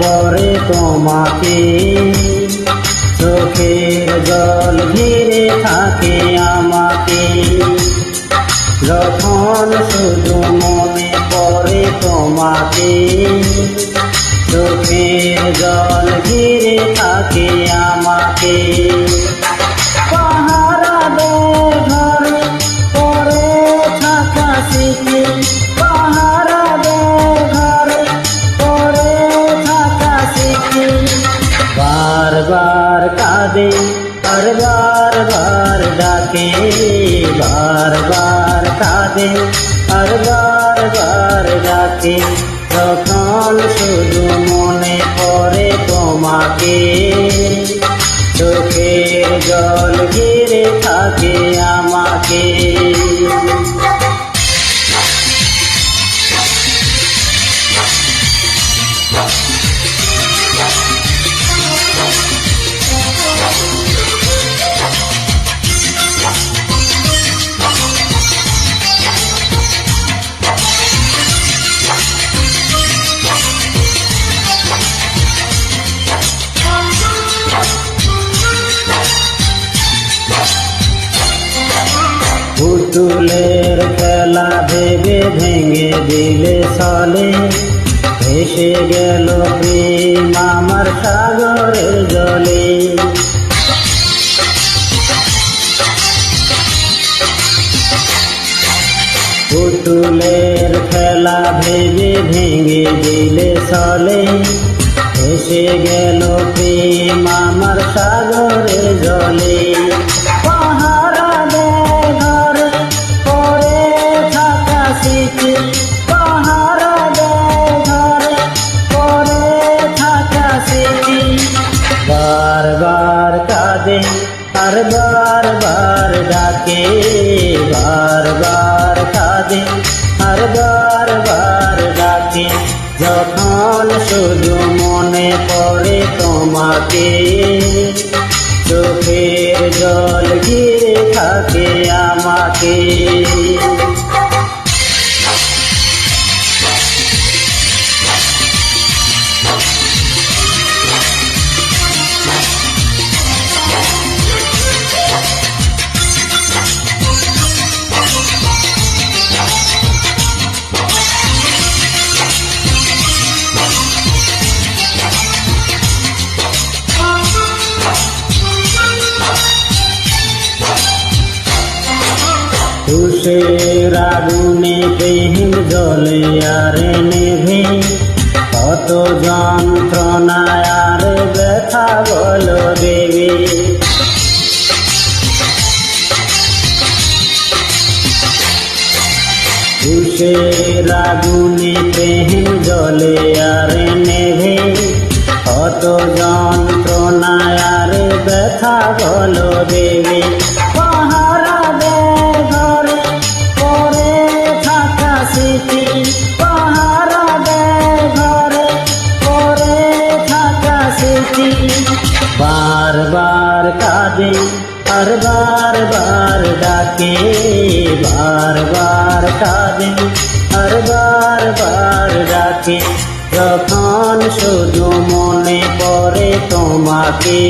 পড়ে তোমাকে, চোখের জল ঘিরে থাকে আমাকে। যখন শুধু মনে পড়ে তোমাকে, চোখের জল ঘিরে থাকে আমাকে। পাহারা দে ঘরে পড়ে থাকা স্মৃতি, পাহারা দে ঘরে পড়ে থাকা স্মৃতি। বারবার কাঁদে আর বারবার ডাকে, বারবার কাঁদে আর বারবার ডাকে। যখন শুধু মনে পড়ে তোমাকে, চোখের জল ঘিরে থাকে আমাকে। পুতুলের খেলা ভেবে ভেঙে দিলে চলে, ভেসে গেল প্রেম আমার সাগরের জলে। পুতুলের খেলা ভেবে ভেঙে দিলে চলে, ভেসে গেল প্রেম আমার সাগরের জলে। পাহারা দে ঘরে পড়ে থাকা স্মৃতি, পাহারা দে ঘরে পড়ে থাকা স্মৃতি। বারবার কাঁদে আর বারবার ডাকে, বারবার কাঁদে আর বারবার ডাকে। যখন শুধু মনে পড়ে তোমাকে, চোখের জল ঘিরে থাকে আমাকে। তুষের আগুনে প্রেম জলে আর নেভে, কত যন্ত্রণায় আর ব্যথা বলো দেবে। তুষের আগুনে প্রেম জলে আর নেভে, কত যন্ত্রণায় আর ব্যথা বলো দেবে। পাহারা দে ঘরে পড়ে থাকা স্মৃতি, পাহারা দে ঘরে পড়ে থাকা স্মৃতি। বারবার কাঁদে আর বারবার ডাকে, বারবার কাঁদে আর বারবার ডাকে। যখন শুধু মনে পড়ে তোমাকে,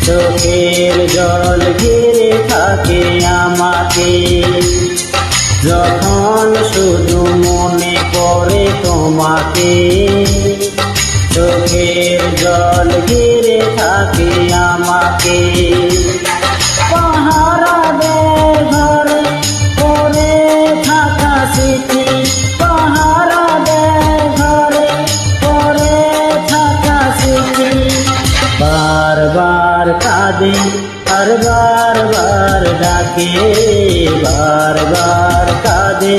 চোখের জল ঘিরে থাকে আমাকে। যখন শুধু মনে পড়ে তোমাকে, চোখের জল ঘিরে থাকে আমাকে। পাহারা দে ঘরে পড়ে থাকা স্মৃতি, পাহারা দে ঘরে পড়ে থাকা স্মৃতি। বারবার কাঁদে আর বারবার ডাকে, বারবার কাঁদে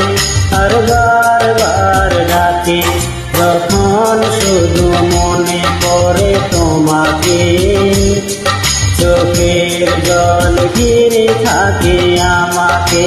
আর বারবার ডাকে। যখন শুধু মনে পড়ে তোমাকে, চোখের জল ঘিরে থাকে আমাকে।